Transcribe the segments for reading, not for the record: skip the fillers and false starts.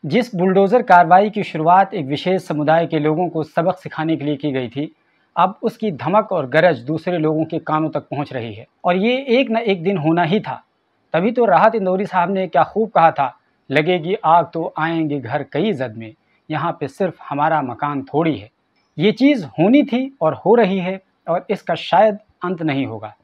जिस बुलडोज़र कार्रवाई की शुरुआत एक विशेष समुदाय के लोगों को सबक सिखाने के लिए की गई थी, अब उसकी धमक और गरज दूसरे लोगों के कानों तक पहुंच रही है और ये एक न एक दिन होना ही था। तभी तो राहत इंदौरी साहब ने क्या खूब कहा था, लगेगी आग तो आएंगे घर कई जद में, यहाँ पे सिर्फ हमारा मकान थोड़ी है। ये चीज़ होनी थी और हो रही है और इसका शायद अंत नहीं होगा।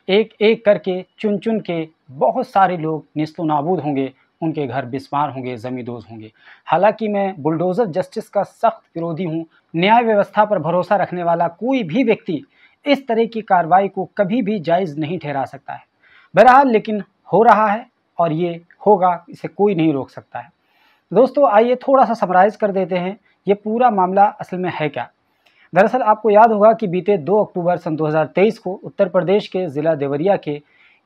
एक एक करके चुन चुन के बहुत सारे लोग निस्तो नाबूद होंगे, उनके घर बिस्मार होंगे, ज़मींदोज़ होंगे। हालांकि मैं बुलडोज़र जस्टिस का सख्त विरोधी हूँ। न्याय व्यवस्था पर भरोसा रखने वाला कोई भी व्यक्ति इस तरह की कार्रवाई को कभी भी जायज़ नहीं ठहरा सकता है। बहरहाल लेकिन हो रहा है और ये होगा, इसे कोई नहीं रोक सकता है। दोस्तों आइए थोड़ा सा समराइज़ कर देते हैं, ये पूरा मामला असल में है क्या। दरअसल आपको याद होगा कि बीते 2 अक्टूबर सन 2023 को उत्तर प्रदेश के ज़िला देवरिया के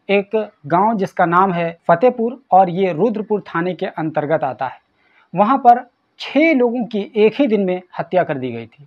एक गांव जिसका नाम है फतेहपुर और ये रुद्रपुर थाने के अंतर्गत आता है, वहां पर 6 लोगों की एक ही दिन में हत्या कर दी गई थी।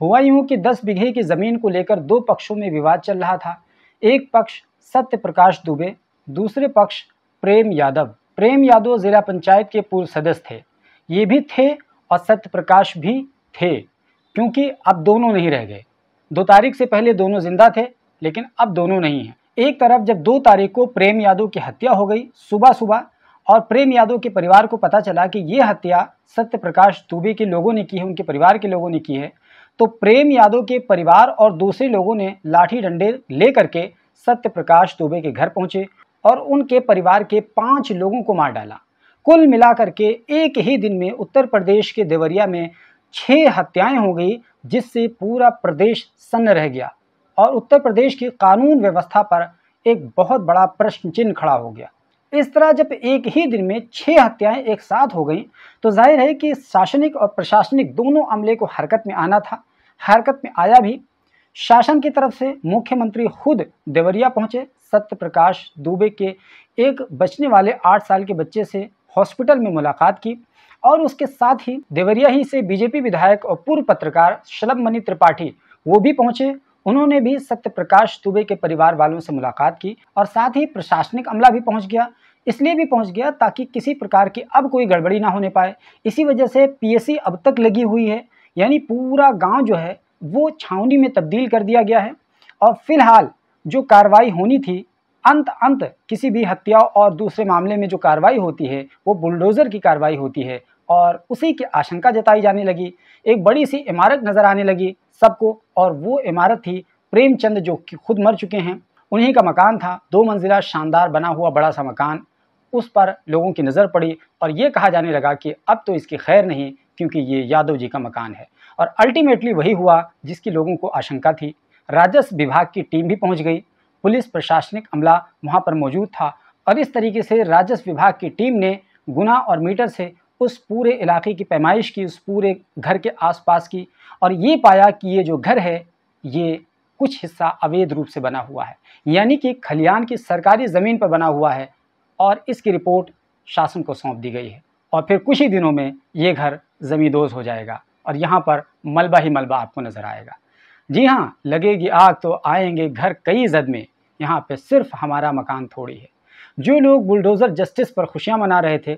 हुआ यूं कि 10 बीघे की ज़मीन को लेकर 2 पक्षों में विवाद चल रहा था। एक पक्ष सत्य प्रकाश दुबे, दूसरे पक्ष प्रेम यादव। प्रेम यादव जिला पंचायत के पूर्व सदस्य थे, ये भी थे और सत्य प्रकाश भी थे, क्योंकि अब दोनों नहीं रह गए। 2 तारीख से पहले दोनों जिंदा थे, लेकिन अब दोनों नहीं हैं। एक तरफ जब 2 तारीख को प्रेम यादव की हत्या हो गई सुबह सुबह और प्रेम यादव के परिवार को पता चला कि ये हत्या सत्य प्रकाश दुबे के लोगों ने की है, उनके परिवार के लोगों ने की है, तो प्रेम यादव के परिवार और दूसरे लोगों ने लाठी डंडे लेकर के सत्य प्रकाश दुबे के घर पहुंचे और उनके परिवार के 5 लोगों को मार डाला। कुल मिलाकर के एक ही दिन में उत्तर प्रदेश के देवरिया में 6 हत्याएं हो गई, जिससे पूरा प्रदेश सन्न रह गया और उत्तर प्रदेश की कानून व्यवस्था पर एक बहुत बड़ा प्रश्न चिन्ह खड़ा हो गया। इस तरह जब एक ही दिन में 6 हत्याएं एक साथ हो गई, तो जाहिर है कि शासनिक और प्रशासनिक दोनों अमले को हरकत में आना था। हरकत में आया भी। शासन की तरफ से मुख्यमंत्री खुद देवरिया पहुंचे, सत्य प्रकाश दुबे के एक बचने वाले 8 साल के बच्चे से हॉस्पिटल में मुलाकात की और उसके साथ ही देवरिया ही से बीजेपी विधायक और पूर्व पत्रकार शलभ मणि त्रिपाठी वो भी पहुंचे। उन्होंने भी सत्य प्रकाश दुबे के परिवार वालों से मुलाकात की और साथ ही प्रशासनिक अमला भी पहुंच गया। इसलिए भी पहुंच गया ताकि किसी प्रकार की अब कोई गड़बड़ी ना होने पाए। इसी वजह से पीएसी अब तक लगी हुई है, यानी पूरा गांव जो है वो छावनी में तब्दील कर दिया गया है और फिलहाल जो कार्रवाई होनी थी, अंत किसी भी हत्या और दूसरे मामले में जो कार्रवाई होती है वो बुलडोज़र की कार्रवाई होती है और उसी की आशंका जताई जाने लगी। एक बड़ी सी इमारत नज़र आने लगी सबको और वो इमारत थी प्रेमचंद जो कि खुद मर चुके हैं, उन्हीं का मकान था। 2 मंजिला शानदार बना हुआ बड़ा सा मकान, उस पर लोगों की नज़र पड़ी और ये कहा जाने लगा कि अब तो इसकी खैर नहीं, क्योंकि ये यादव जी का मकान है। और अल्टीमेटली वही हुआ जिसकी लोगों को आशंका थी। राजस्व विभाग की टीम भी पहुंच गई, पुलिस प्रशासनिक अमला वहां पर मौजूद था और इस तरीके से राजस्व विभाग की टीम ने गुना और मीटर से उस पूरे इलाके की पैमाइश की, उस पूरे घर के आसपास की और ये पाया कि ये जो घर है ये कुछ हिस्सा अवैध रूप से बना हुआ है, यानी कि खलियान की सरकारी ज़मीन पर बना हुआ है और इसकी रिपोर्ट शासन को सौंप दी गई है और फिर कुछ ही दिनों में ये घर ज़मींदोज़ हो जाएगा और यहाँ पर मलबा ही मलबा आपको नज़र आएगा। जी हाँ, लगेगी आग तो आएंगे घर कई जद में, यहाँ पे सिर्फ हमारा मकान थोड़ी है। जो लोग बुलडोज़र जस्टिस पर खुशियाँ मना रहे थे,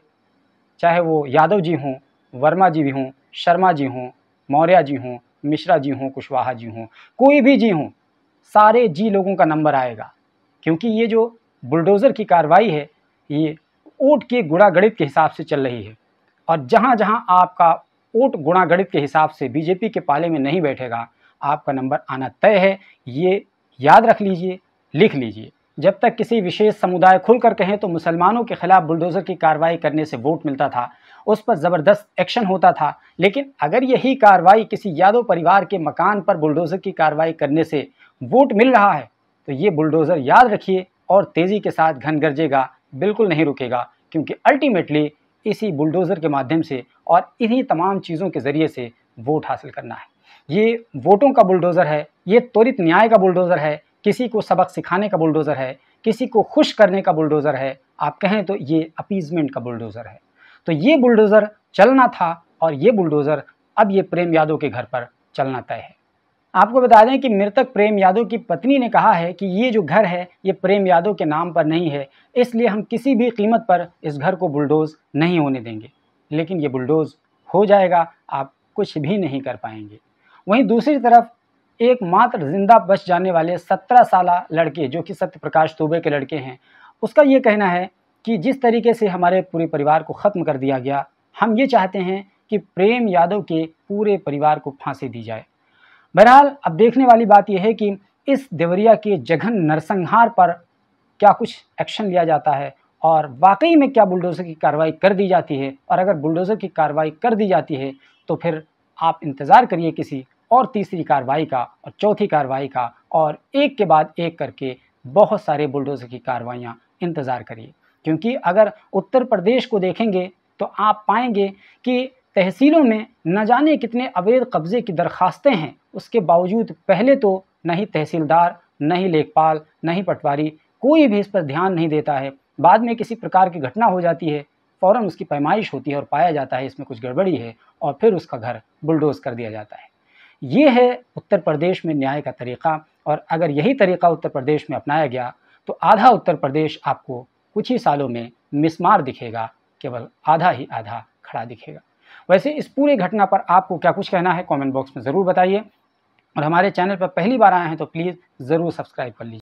चाहे वो यादव जी हों, वर्मा जी भी हों, शर्मा जी हों, मौर्य जी हों, मिश्रा जी हों, कुशवाहा जी हों, कोई भी जी हों, सारे जी लोगों का नंबर आएगा, क्योंकि ये जो बुलडोज़र की कार्रवाई है ये वोट के गुणा गणित के हिसाब से चल रही है और जहाँ जहाँ आपका वोट गुणा गणित के हिसाब से बीजेपी के पाले में नहीं बैठेगा, आपका नंबर आना तय है। ये याद रख लीजिए, लिख लीजिए। जब तक किसी विशेष समुदाय खुलकर कहें तो मुसलमानों के खिलाफ बुलडोज़र की कार्रवाई करने से वोट मिलता था, उस पर ज़बरदस्त एक्शन होता था, लेकिन अगर यही कार्रवाई किसी यादव परिवार के मकान पर बुलडोज़र की कार्रवाई करने से वोट मिल रहा है तो ये बुलडोज़र याद रखिए और तेज़ी के साथ घन गरजेगा, बिल्कुल नहीं रुकेगा, क्योंकि अल्टीमेटली इसी बुलडोज़र के माध्यम से और इन्हीं तमाम चीज़ों के ज़रिए से वोट हासिल करना है। ये वोटों का बुलडोज़र है, ये त्वरित न्याय का बुलडोज़र है, किसी को सबक सिखाने का बुलडोज़र है, किसी को खुश करने का बुलडोज़र है, आप कहें तो ये अपीज़मेंट का बुलडोज़र है। तो ये बुलडोज़र चलना था और ये बुलडोज़र अब ये प्रेम यादव के घर पर चलना तय है। आपको बता दें कि मृतक प्रेम यादव की पत्नी ने कहा है कि ये जो घर है ये प्रेम यादव के नाम पर नहीं है, इसलिए हम किसी भी कीमत पर इस घर को बुलडोज़ नहीं होने देंगे। लेकिन ये बुलडोज़ हो जाएगा, आप कुछ भी नहीं कर पाएंगे। वहीं दूसरी तरफ एकमात्र ज़िंदा बच जाने वाले 17 साला लड़के, जो कि सत्यप्रकाश दुबे के लड़के हैं, उसका ये कहना है कि जिस तरीके से हमारे पूरे परिवार को ख़त्म कर दिया गया, हम ये चाहते हैं कि प्रेम यादव के पूरे परिवार को फांसी दी जाए। बहरहाल अब देखने वाली बात यह है कि इस देवरिया के जघन नरसंहार पर क्या कुछ एक्शन लिया जाता है और वाकई में क्या बुलडोज़र की कार्रवाई कर दी जाती है, और अगर बुलडोज़र की कार्रवाई कर दी जाती है तो फिर आप इंतज़ार करिए किसी और तीसरी कार्रवाई का और चौथी कार्रवाई का, और एक के बाद एक करके बहुत सारे बुलडोज़र की कार्रवाइयाँ इंतज़ार करिए। क्योंकि अगर उत्तर प्रदेश को देखेंगे तो आप पाएंगे कि तहसीलों में न जाने कितने अवैध कब्ज़े की दरखास्तें हैं, उसके बावजूद पहले तो न ही तहसीलदार, न ही लेखपाल, न ही पटवारी, कोई भी इस पर ध्यान नहीं देता है। बाद में किसी प्रकार की घटना हो जाती है, फ़ौरन उसकी पैमाइश होती है और पाया जाता है इसमें कुछ गड़बड़ी है, और फिर उसका घर बुलडोज़ कर दिया जाता है। ये है उत्तर प्रदेश में न्याय का तरीक़ा, और अगर यही तरीक़ा उत्तर प्रदेश में अपनाया गया तो आधा उत्तर प्रदेश आपको कुछ ही सालों में मिस्मार दिखेगा, केवल आधा ही आधा खड़ा दिखेगा। वैसे इस पूरी घटना पर आपको क्या कुछ कहना है, कमेंट बॉक्स में ज़रूर बताइए, और हमारे चैनल पर पहली बार आए हैं तो प्लीज़ ज़रूर सब्सक्राइब कर लीजिए।